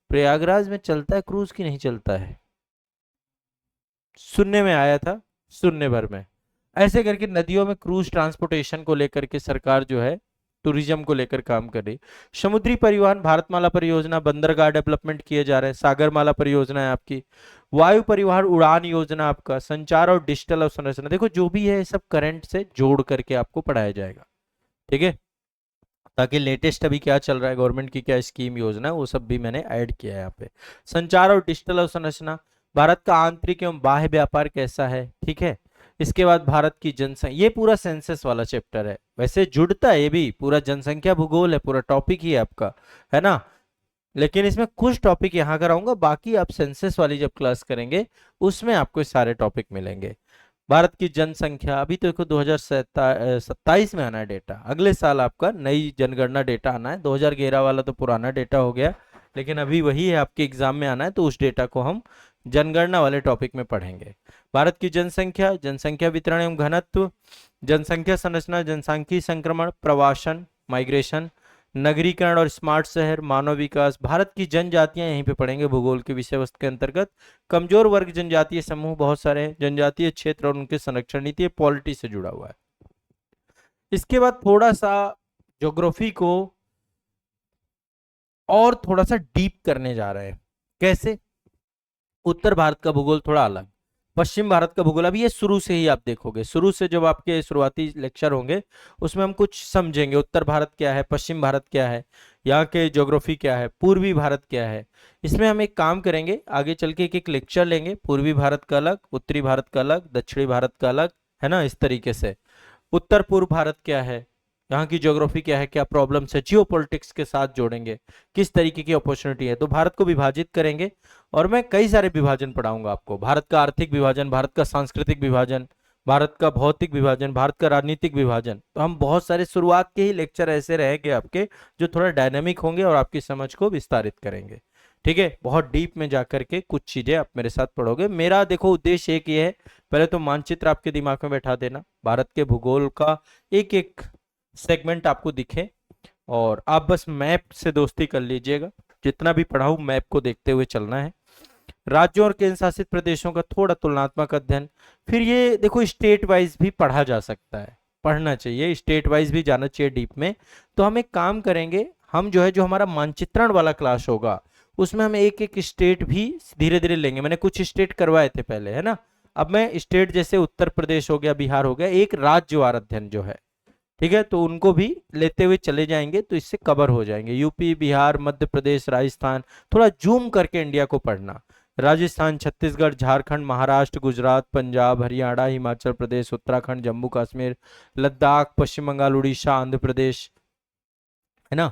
प्रयागराज में चलता है क्रूज की नहीं चलता है? सुनने में आया था, सुनने भर में। ऐसे करके नदियों में क्रूज ट्रांसपोर्टेशन को लेकर के सरकार जो है टूरिज्म को लेकर काम कर रही। समुद्री परिवहन, भारतमाला परियोजना, बंदरगाह डेवलपमेंट किए जा रहे हैं, सागरमाला परियोजना है आपकी। वायु परिवहन, उड़ान योजना आपका, संचार और डिजिटल अवसंरचना। देखो जो भी है सब करंट से जोड़ करके आपको पढ़ाया जाएगा, ठीक है। ताकि लेटेस्ट अभी क्या चल रहा है, गवर्नमेंट की क्या स्कीम योजना है, वो सब भी मैंने ऐड किया है यहाँ पे। संचार और डिजिटल अवसंरचना, भारत का आंतरिक एवं बाह्य व्यापार कैसा है, ठीक है। इसके बाद भारत की जनसंख्या, ये पूरा सेंसस वाला चैप्टर है, वैसे जुड़ता है ये भी पूरा, जनसंख्या भूगोल है, पूरा टॉपिक ही है आपका, है ना। लेकिन इसमें कुछ टॉपिक यहाँ कराऊंगा, बाकी आप सेंसस वाली जब क्लास करेंगे उसमें आपको सारे टॉपिक मिलेंगे। भारत की जनसंख्या, अभी तो देखो 2027 में आना है डेटा, अगले साल आपका नई जनगणना डेटा आना है। 2011 वाला तो पुराना डेटा हो गया, लेकिन अभी वही है आपके एग्जाम में आना है, तो उस डेटा को हम जनगणना वाले टॉपिक में पढ़ेंगे। भारत की जनसंख्या, जनसंख्या वितरण एवं घनत्व, जनसंख्या संरचना, जनसांख्यिकीय संक्रमण, प्रवासन माइग्रेशन, नगरीकरण और स्मार्ट शहर, मानव विकास, भारत की जनजातियां यहीं पे पढ़ेंगे भूगोल के विषय वस्तु के अंतर्गत। कमजोर वर्ग जनजातीय समूह बहुत सारे हैं, जनजातीय क्षेत्र और उनके संरक्षण नीति, पॉलिटी से जुड़ा हुआ है। इसके बाद थोड़ा सा ज्योग्राफी को और थोड़ा सा डीप करने जा रहे हैं। कैसे? उत्तर भारत का भूगोल थोड़ा अलग, पश्चिम भारत का भूगोल। अभी ये शुरू से ही आप देखोगे, शुरू से जब आपके शुरुआती लेक्चर होंगे उसमें हम कुछ समझेंगे, उत्तर भारत क्या है, पश्चिम भारत क्या है, यहाँ के ज्योग्राफी क्या है, पूर्वी भारत क्या है। इसमें हम एक काम करेंगे, आगे चल के एक एक लेक्चर लेंगे, पूर्वी भारत का अलग, उत्तरी भारत का अलग, दक्षिणी भारत का अलग, है ना, इस तरीके से। उत्तर पूर्व भारत क्या है, यहाँ की ज्योग्राफी क्या है, क्या प्रॉब्लम्स है, जियो पॉलिटिक्स के साथ जोड़ेंगे, किस तरीके की अपॉर्चुनिटी है। तो भारत को विभाजित करेंगे और मैं कई सारे विभाजन पढ़ाऊंगा आपको, भारत का आर्थिक विभाजन, भारत का सांस्कृतिक विभाजन, भारत का भौतिक विभाजन, भारत का राजनीतिक विभाजन। तो हम बहुत सारे शुरुआत के ही लेक्चर ऐसे रहेंगे आपके जो थोड़ा डायनेमिक होंगे और आपकी समझ को विस्तारित करेंगे, ठीक है। बहुत डीप में जाकर के कुछ चीजें आप मेरे साथ पढ़ोगे। मेरा देखो उद्देश्य एक ये है, पहले तो मानचित्र आपके दिमाग में बैठा देना, भारत के भूगोल का एक एक सेगमेंट आपको दिखे, और आप बस मैप से दोस्ती कर लीजिएगा, जितना भी पढ़ाऊं मैप को देखते हुए चलना है। राज्यों और केंद्र शासित प्रदेशों का थोड़ा तुलनात्मक अध्ययन। फिर ये देखो स्टेट वाइज भी पढ़ा जा सकता है, पढ़ना चाहिए, स्टेट वाइज भी जाना चाहिए डीप में। तो हम एक काम करेंगे, हम जो है जो हमारा मानचित्रण वाला क्लास होगा उसमें हम एक एक स्टेट भी धीरे धीरे लेंगे। मैंने कुछ स्टेट करवाए थे पहले, है ना। अब मैं स्टेट जैसे उत्तर प्रदेश हो गया, बिहार हो गया, एक राज्यवार अध्ययन जो है, ठीक है, तो उनको भी लेते हुए चले जाएंगे, तो इससे कवर हो जाएंगे। यूपी, बिहार, मध्य प्रदेश, राजस्थान, थोड़ा जूम करके इंडिया को पढ़ना। राजस्थान, छत्तीसगढ़, झारखंड, महाराष्ट्र, गुजरात, पंजाब, हरियाणा, हिमाचल प्रदेश, उत्तराखंड, जम्मू कश्मीर, लद्दाख, पश्चिम बंगाल, उड़ीसा, आंध्र प्रदेश, है ना।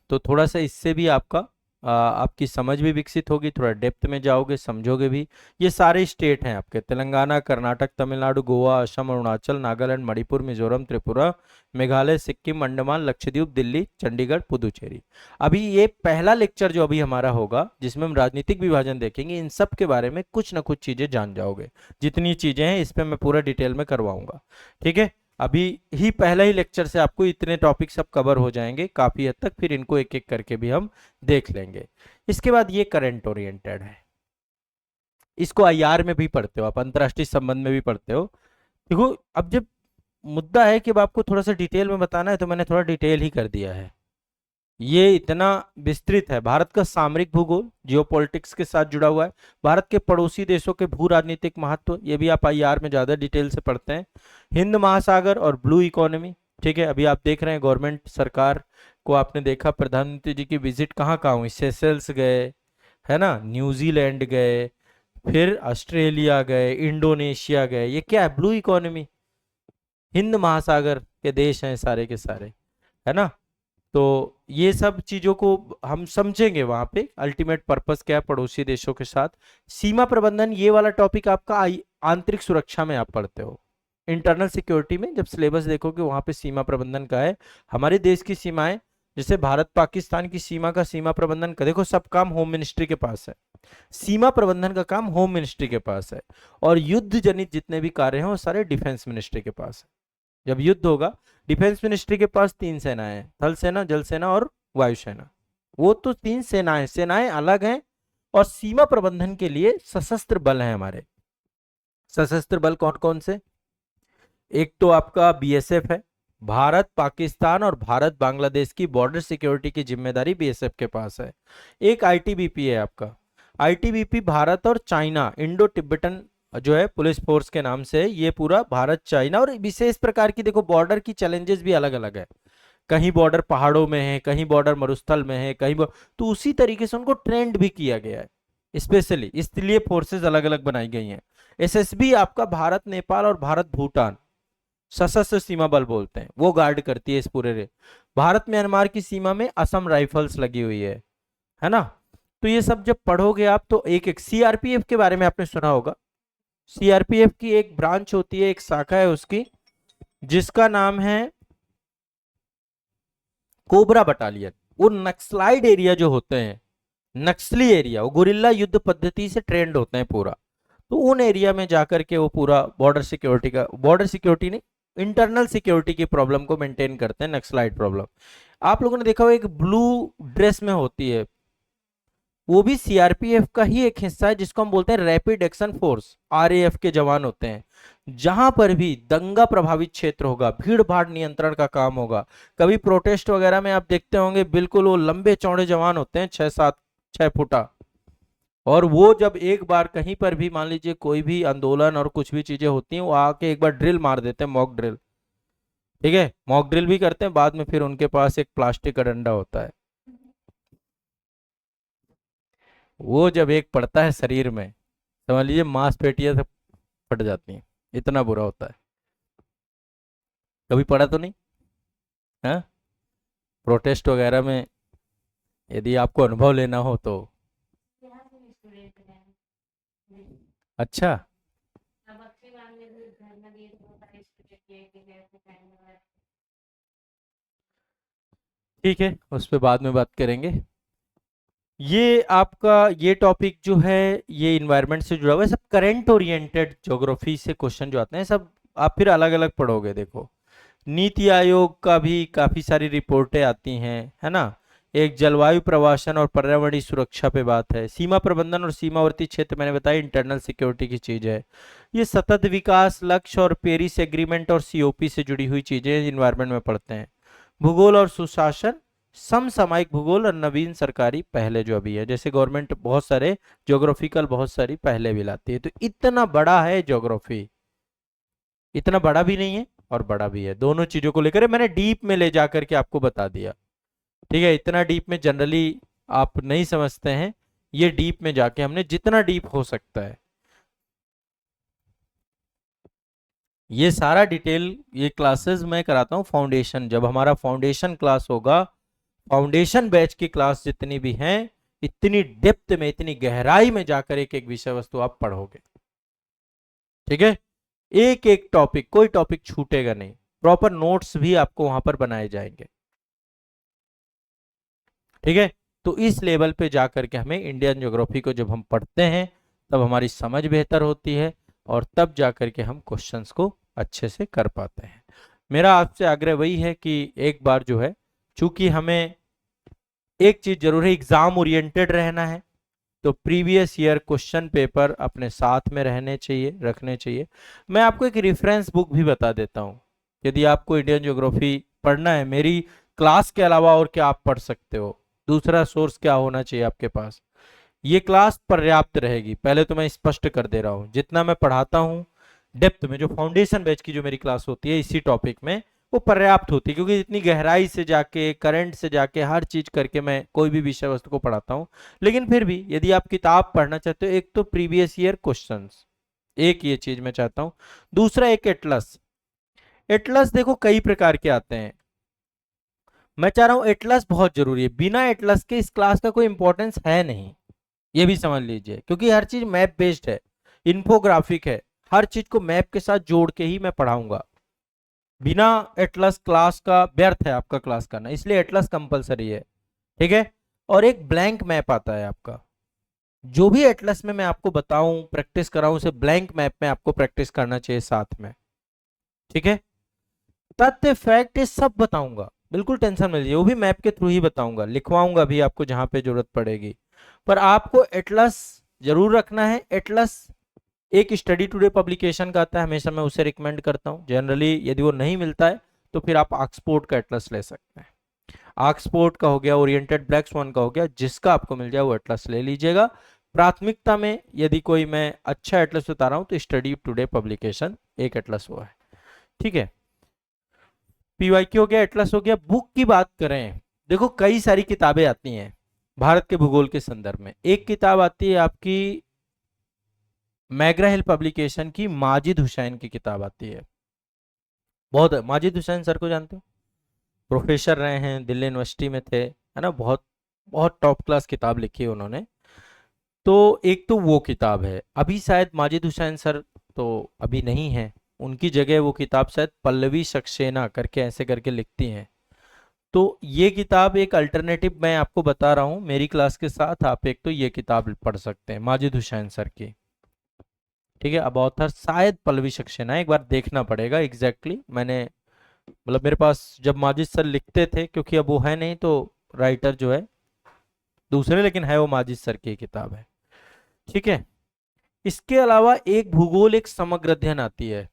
तो थोड़ा सा इससे भी आपका आपकी समझ भी विकसित होगी, थोड़ा डेप्थ में जाओगे, समझोगे भी। ये सारे स्टेट हैं आपके, तेलंगाना, कर्नाटक, तमिलनाडु, गोवा, असम, अरुणाचल, नागालैंड, मणिपुर, मिजोरम, त्रिपुरा, मेघालय, सिक्किम, अंडमान, लक्षद्वीप, दिल्ली, चंडीगढ़, पुदुचेरी। अभी ये पहला लेक्चर जो अभी हमारा होगा, जिसमें हम राजनीतिक विभाजन देखेंगे, इन सब के बारे में कुछ ना कुछ चीजें जान जाओगे। जितनी चीजें हैं इस पे मैं पूरा डिटेल में करवाऊंगा, ठीक है। अभी ही पहला ही लेक्चर से आपको इतने टॉपिक सब कवर हो जाएंगे काफी हद तक, फिर इनको एक एक करके भी हम देख लेंगे। इसके बाद ये करंट ओरिएंटेड है, इसको आईआर में भी पढ़ते हो आप, अंतर्राष्ट्रीय संबंध में भी पढ़ते हो। देखो अब जब मुद्दा है कि अब आपको थोड़ा सा डिटेल में बताना है, तो मैंने थोड़ा डिटेल ही कर दिया है। ये इतना विस्तृत है। भारत का सामरिक भूगोल जियोपॉलिटिक्स के साथ जुड़ा हुआ है। भारत के पड़ोसी देशों के भू राजनीतिक महत्व, ये भी आप आईआर में ज्यादा डिटेल से पढ़ते हैं। हिंद महासागर और ब्लू इकोनॉमी, ठीक है। अभी आप देख रहे हैं गवर्नमेंट सरकार को, आपने देखा प्रधानमंत्री जी की विजिट कहाँ कहाँ हुई, सेशेल्स गए, है ना, न्यूजीलैंड गए, फिर ऑस्ट्रेलिया गए, इंडोनेशिया गए। ये क्या है? Blue economy. हिंद महासागर के देश हैं सारे के सारे, है ना। तो ये सब चीजों को हम समझेंगे वहां पे, अल्टीमेट पर्पस क्या है पड़ोसी देशों के साथ। सीमा प्रबंधन, ये वाला टॉपिक आपका आंतरिक सुरक्षा में आप पढ़ते हो। इंटरनल सिक्योरिटी में जब सिलेबस देखोगे वहां पे सीमा प्रबंधन का है। हमारे देश की सीमाएं, जैसे भारत पाकिस्तान की सीमा का सीमा प्रबंधन का देखो, सब काम होम मिनिस्ट्री के पास है। सीमा प्रबंधन का काम होम मिनिस्ट्री के पास है, और युद्ध जनित जितने भी कार्य हैं वो सारे डिफेंस मिनिस्ट्री के पास है। जब युद्ध होगा, डिफेंस मिनिस्ट्री के पास तीन सेनाएं हैं, थल सेना, जल सेना और वायुसेना। वो तो तीन सेनाएं, सेनाएं अलग हैं। और सीमा प्रबंधन के लिए सशस्त्र बल हैं हमारे। सशस्त्र बल कौन कौन से? एक तो आपका बीएसएफ है। भारत पाकिस्तान और भारत बांग्लादेश की बॉर्डर सिक्योरिटी की जिम्मेदारी बीएसएफ के पास है। एक आईटीबीपी है आपका। आईटीबीपी भारत और चाइना, इंडो तिब्बतन जो है पुलिस फोर्स के नाम से, ये पूरा भारत चाइना, और विशेष प्रकार की देखो बॉर्डर की चैलेंजेस भी अलग अलग है। कहीं बॉर्डर पहाड़ों में है, कहीं बॉर्डर मरुस्थल में है, कहीं तो उसी तरीके से उनको ट्रेंड भी किया गया है स्पेशली, इसलिए फोर्सेस अलग अलग बनाई गई हैं। एसएसबी आपका भारत नेपाल और भारत भूटान, सशस्त्र सीमा बल बोलते हैं, वो गार्ड करती है इस पूरे। भारत म्यांमार की सीमा में असम राइफल्स लगी हुई है ना। तो ये सब जब पढ़ोगे आप, तो एक एक सीआरपीएफ के बारे में आपने सुना होगा। सीआरपीएफ की एक ब्रांच होती है, एक शाखा है उसकी, जिसका नाम है कोबरा बटालियन। वो नक्सलाइड एरिया जो होते हैं, नक्सली एरिया, वो गुरिल्ला युद्ध पद्धति से ट्रेंड होते हैं पूरा। तो उन एरिया में जाकर के वो पूरा बॉर्डर सिक्योरिटी का, बॉर्डर सिक्योरिटी नहीं, इंटरनल सिक्योरिटी की प्रॉब्लम को मेंटेन करते हैं, नक्सलाइट प्रॉब्लम। आप लोगों ने देखा हो एक ब्लू ड्रेस में होती है, वो भी सीआरपीएफ का ही एक हिस्सा है, जिसको हम बोलते हैं रैपिड एक्शन फोर्स, आरएएफ के जवान होते हैं। जहां पर भी दंगा प्रभावित क्षेत्र होगा, भीड़ भाड़ नियंत्रण का काम होगा, कभी प्रोटेस्ट वगैरह में आप देखते होंगे, बिल्कुल वो लंबे चौड़े जवान होते हैं, 6-7-6 फुटा। और वो जब एक बार कहीं पर भी मान लीजिए कोई भी आंदोलन और कुछ भी चीजें होती हैं, वो आके एक बार ड्रिल मार देते हैं, मॉक ड्रिल, ठीक है, मॉक ड्रिल भी करते हैं। बाद में फिर उनके पास एक प्लास्टिक का डंडा होता है, वो जब एक पड़ता है शरीर में, समझ लीजिए मांसपेशियां सब फट जाती हैं, इतना बुरा होता है। कभी पड़ा तो नहीं? हाँ, प्रोटेस्ट वगैरह में यदि आपको अनुभव लेना हो तो। अच्छा, ठीक है, उस पर बाद में बात करेंगे। ये आपका ये टॉपिक जो है, ये इन्वायरमेंट से जुड़ा हुआ है, सब करंट ओरिएंटेड ज्योग्राफी से क्वेश्चन जो आते हैं सब आप फिर अलग अलग पढ़ोगे। देखो नीति आयोग का भी काफी सारी रिपोर्टें आती हैं, है ना। एक जलवायु प्रवासन और पर्यावरणीय सुरक्षा पे बात है। सीमा प्रबंधन और सीमावर्ती क्षेत्र मैंने बताया इंटरनल सिक्योरिटी की चीज है। ये सतत विकास लक्ष्य और पेरिस एग्रीमेंट और सीओपी से जुड़ी हुई चीजें इन्वायरमेंट में पढ़ते हैं। भूगोल और सुशासन, समसामयिक भूगोल और नवीन सरकारी पहले जो अभी है, जैसे गवर्नमेंट बहुत सारे ज्योग्राफिकल बहुत सारी पहले भी लाती है। तो इतना बड़ा है ज्योग्राफी, इतना बड़ा भी नहीं है और बड़ा भी है, दोनों चीजों को लेकर मैंने डीप में ले जाकर के आपको बता दिया, ठीक है। इतना डीप में जनरली आप नहीं समझते हैं, ये डीप में जाके हमने जितना डीप हो सकता है, ये सारा डिटेल, ये क्लासेस मैं कराता हूँ फाउंडेशन। जब हमारा फाउंडेशन क्लास होगा, फाउंडेशन बैच की क्लास जितनी भी हैं, इतनी डेप्थ में, इतनी गहराई में जाकर एक एक विषय वस्तु आप पढ़ोगे। ठीक है, एक एक टॉपिक, कोई टॉपिक छूटेगा नहीं, प्रॉपर नोट्स भी आपको वहां पर बनाए जाएंगे। ठीक है, तो इस लेवल पे जाकर के हमें इंडियन ज्योग्राफी को जब हम पढ़ते हैं तब हमारी समझ बेहतर होती है और तब जाकर के हम क्वेश्चंस को अच्छे से कर पाते हैं। मेरा आपसे आग्रह वही है कि एक बार जो है, चूंकि हमें एक चीज जरूर है, एग्जाम ओरिएंटेड रहना है, तो प्रीवियस ईयर क्वेश्चन पेपर अपने साथ में रखने चाहिए। मैं आपको एक रेफरेंस बुक भी बता देता हूं, यदि आपको इंडियन ज्योग्राफी पढ़ना है, मेरी क्लास के अलावा और क्या आप पढ़ सकते हो, दूसरा सोर्स क्या होना चाहिए आपके पास। ये क्लास पर्याप्त रहेगी, पहले तो मैं स्पष्ट कर दे रहा हूं, जितना मैं पढ़ाता हूं डेप्थ में, जो फाउंडेशन बैच की जो मेरी क्लास होती है इसी टॉपिक में, वो पर्याप्त होती है, क्योंकि इतनी गहराई से जाके, करंट से जाके, हर चीज करके मैं कोई भी विषय वस्तु को पढ़ाता हूँ। लेकिन फिर भी यदि आप किताब पढ़ना चाहते हो, एक तो प्रीवियस ईयर क्वेश्चंस, एक ये चीज मैं चाहता हूँ। दूसरा एक एटलस। एटलस देखो कई प्रकार के आते हैं, मैं चाह रहा हूँ एटलस बहुत जरूरी है, बिना एटलस के इस क्लास का कोई इंपॉर्टेंस है नहीं, ये भी समझ लीजिए, क्योंकि हर चीज मैप बेस्ड है, इन्फोग्राफिक है, हर चीज को मैप के साथ जोड़ के ही मैं पढ़ाऊंगा। बिना एटलस क्लास का व्यर्थ है आपका क्लास करना, इसलिए एटलस कंपलसरी है। ठीक है, और एक ब्लैंक मैप आता है आपका, जो भी एटलस में मैं आपको बताऊं, प्रैक्टिस कराऊं, उसे ब्लैंक मैप में आपको प्रैक्टिस करना चाहिए साथ में। ठीक है, तथ्य फैक्ट ये सब बताऊंगा, बिल्कुल टेंशन मत लीजिए, वो भी मैप के थ्रू ही बताऊंगा, लिखवाऊंगा भी आपको जहां पे जरूरत पड़ेगी। पर आपको एटलस जरूर रखना है। एटलस एक स्टडी टुडे पब्लिकेशन का आता है, हमेशा मैं उसे रिकमेंड करता हूं। जनरली यदि वो नहीं मिलता है तो फिर आप ऑक्सफोर्ड का एटलस ले सकते हैं, ऑक्सफोर्ड का हो गया, ओरिएंटेड ब्लैक स्वान का हो गया, जिसका आपको मिल जाए वो एटलस ले लीजिएगा। प्राथमिकता में यदि कोई मैं अच्छा एटलस बता रहा हूं तो स्टडी टुडे पब्लिकेशन एक एटलस हुआ है। ठीक है, पीवाईक्यू हो गया, एटलस हो गया। बुक की बात करें, देखो कई सारी किताबें आती हैं भारत के भूगोल के संदर्भ में। एक किताब आती है आपकी मैग्रा हिल पब्लिकेशन की, माजिद हुसैन की किताब आती है, बहुत माजिद हुसैन सर को जानते हो, प्रोफेसर रहे हैं, दिल्ली यूनिवर्सिटी में थे, है ना, बहुत बहुत टॉप क्लास किताब लिखी है उन्होंने। तो एक तो वो किताब है, अभी शायद माजिद हुसैन सर तो अभी नहीं है, उनकी जगह वो किताब शायद पल्लवी सक्सेना करके ऐसे करके लिखती हैं। तो ये किताब एक अल्टरनेटिव मैं आपको बता रहा हूँ, मेरी क्लास के साथ आप एक तो ये किताब पढ़ सकते हैं माजिद हुसैन सर की। ठीक है, अब ऑथर शायद पल्लवी सक्सेना है, एक बार देखना पड़ेगा एग्जैक्टली, मैंने मतलब मेरे पास जब माजिद सर लिखते थे, क्योंकि अब वो है नहीं, तो राइटर जो है दूसरे, लेकिन है वो माजिद सर की किताब है। ठीक है, इसके अलावा एक भूगोल एक समग्र अध्ययन आती है,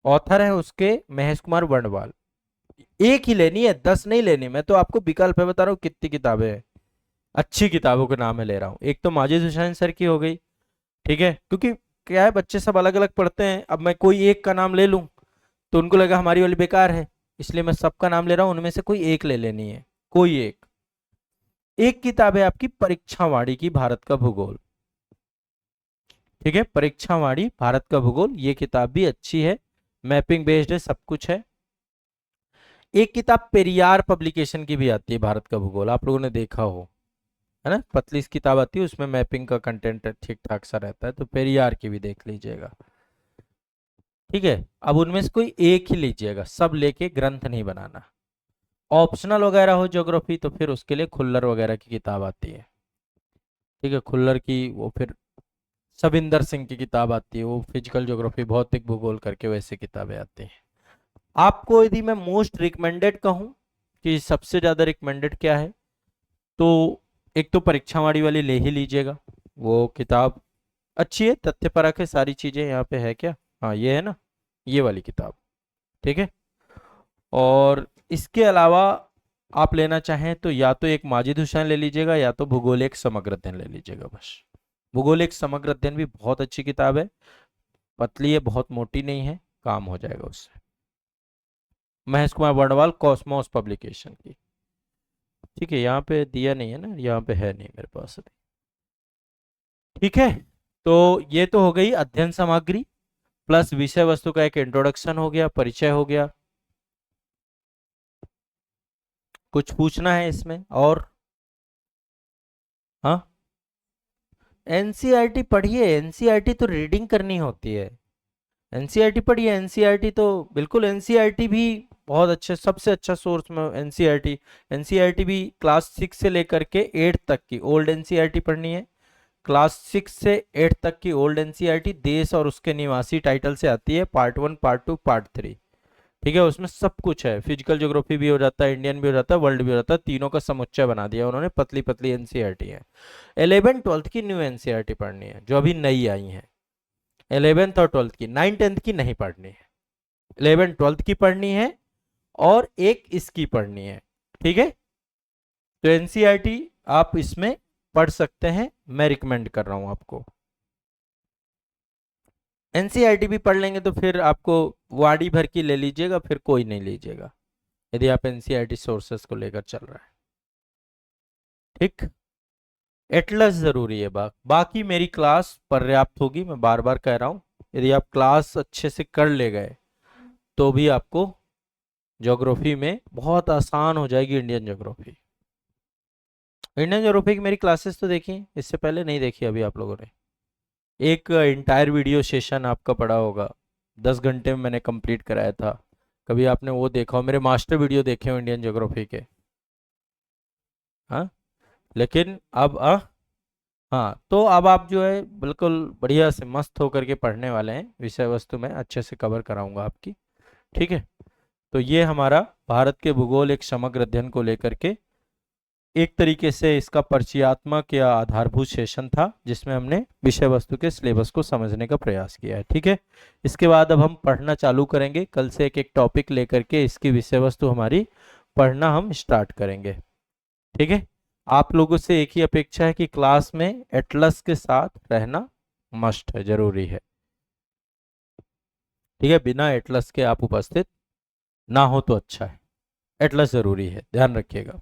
ऑथर है उसके महेश कुमार वर्णवाल। एक ही लेनी है, 10 नहीं लेनी, मैं तो आपको विकल्प है बता रहा हूँ कितनी किताबें हैं, अच्छी किताबों के नाम है ले रहा हूँ। एक तो माजिद हुसैन सर की हो गई, ठीक है, क्योंकि क्या है बच्चे सब अलग अलग पढ़ते हैं, अब मैं कोई एक का नाम ले लूं तो उनको लगा हमारी वाली बेकार है, इसलिए मैं सबका नाम ले रहा हूं, उनमें से कोई एक ले लेनी है, कोई एक। एक किताब है आपकी परीक्षावाणी की, भारत का भूगोल। ठीक है, परीक्षावाणी भारत का भूगोल, ये किताब भी अच्छी है, मैपिंग बेस्ड है, सब कुछ है। एक किताब पेरियार पब्लिकेशन की भी आती है, भारत का भूगोल, आप लोगों ने देखा हो, है ना, पतली सी किताब आती है, उसमें मैपिंग का कंटेंट ठीक ठाक सा रहता है, तो पेरियार की भी देख लीजिएगा। ठीक है, अब उनमें से कोई एक ही लीजिएगा, सब लेके ग्रंथ नहीं बनाना। ऑप्शनल वगैरह हो ज्योग्राफी तो फिर उसके लिए खुल्लर वगैरह की किताब आती है। ठीक है, खुल्लर की, वो फिर सविंदर सिंह की किताब आती है, वो फिजिकल ज्योग्राफी, भौतिक भूगोल करके वैसे किताबें आती हैं। आपको यदि मैं मोस्ट रिकमेंडेड कहूँ कि सबसे ज्यादा रिकमेंडेड क्या है, तो एक तो परीक्षावाणी वाली ले ही लीजिएगा, वो किताब अच्छी है, तथ्यपरक है, सारी चीजें यहाँ पे है क्या, हाँ ये है ना, ये वाली किताब। ठीक है, और इसके अलावा आप लेना चाहें तो या तो एक माजिद हुसैन ले लीजिएगा, या तो भूगोल एक समग्र अध्ययन ले लीजिएगा बस। भूगोल एक समग्र अध्ययन भी बहुत अच्छी किताब है, पतली है, बहुत मोटी नहीं है, काम हो जाएगा उससे। महेश कुमार वर्णवाल, कॉस्मोस पब्लिकेशन की। ठीक है, यहाँ पे दिया नहीं है ना, यहाँ पे है नहीं मेरे पास अभी। ठीक है, तो ये तो हो गई अध्ययन सामग्री प्लस विषय वस्तु का एक इंट्रोडक्शन हो गया, परिचय हो गया। कुछ पूछना है इसमें और? हाँ, एनसीईआरटी पढ़िए, एनसीईआरटी तो रीडिंग करनी होती है। एनसीईआरटी पढ़िए, एनसीईआरटी तो बिल्कुल, एनसीईआरटी भी बहुत अच्छे, सबसे अच्छा सोर्स में एनसीईआरटी। एनसीईआरटी भी क्लास 6 से लेकर के 8 तक की ओल्ड एनसीईआरटी पढ़नी है। क्लास 6 से 8 तक की ओल्ड एनसीईआरटी देश और उसके निवासी टाइटल से आती है, पार्ट 1, पार्ट 2, पार्ट 3। ठीक है, उसमें सब कुछ है, फिजिकल ज्योग्राफी भी हो जाता है, इंडियन भी हो जाता है, वर्ल्ड भी हो जाता है, तीनों का समुच्चय बना दिया उन्होंने, पतली पतली एनसीईआरटी है। 11th 12th की न्यू एनसीईआरटी पढ़नी है, जो अभी नई आई है। 11th और 12th की, 9th 10th की नहीं पढ़नी है। 11th 12th की पढ़नी है और एक इसकी पढ़नी है। ठीक है, तो एनसीईआरटी आप इसमें पढ़ सकते हैं, मैं रिकमेंड कर रहा हूं आपको। एनसीईआरटी भी पढ़ लेंगे तो फिर आपको वाड़ी भर की ले लीजिएगा, फिर कोई नहीं लीजिएगा, यदि आप एनसीईआरटी सोर्सेस को लेकर चल रहा है। ठीक, एटलस जरूरी है। बाकी मेरी क्लास पर्याप्त होगी, मैं बार बार कह रहा हूं। यदि आप क्लास अच्छे से कर ले गए तो भी आपको ज्योग्राफी में बहुत आसान हो जाएगी, इंडियन ज्योग्राफी। इंडियन ज्योग्राफी की मेरी क्लासेस तो देखी, इससे पहले नहीं देखी अभी आप लोगों ने। एक इंटायर वीडियो सेशन आपका पड़ा होगा, 10 घंटे में मैंने कंप्लीट कराया था। कभी आपने वो देखा हो? मेरे मास्टर वीडियो देखे हो इंडियन ज्योग्राफी के? हाँ, लेकिन अब हाँ, तो अब आप जो है बिल्कुल बढ़िया से मस्त होकर के पढ़ने वाले हैं, विषय वस्तु में अच्छे से कवर कराऊंगा आपकी। ठीक है, तो ये हमारा भारत के भूगोल एक समग्र अध्ययन को लेकर के एक तरीके से इसका परिचयात्मक या आधारभूत सेशन था, जिसमें हमने विषय वस्तु के सिलेबस को समझने का प्रयास किया है। ठीक है, इसके बाद अब हम पढ़ना चालू करेंगे, कल से एक एक टॉपिक लेकर के इसकी विषय वस्तु हमारी पढ़ना हम स्टार्ट करेंगे। ठीक है, आप लोगों से एक ही अपेक्षा है कि क्लास में एटलस के साथ रहना मस्ट है, जरूरी है। ठीक है, बिना एटलस के आप उपस्थित ना हो तो अच्छा है, एटलस जरूरी है, ध्यान रखिएगा।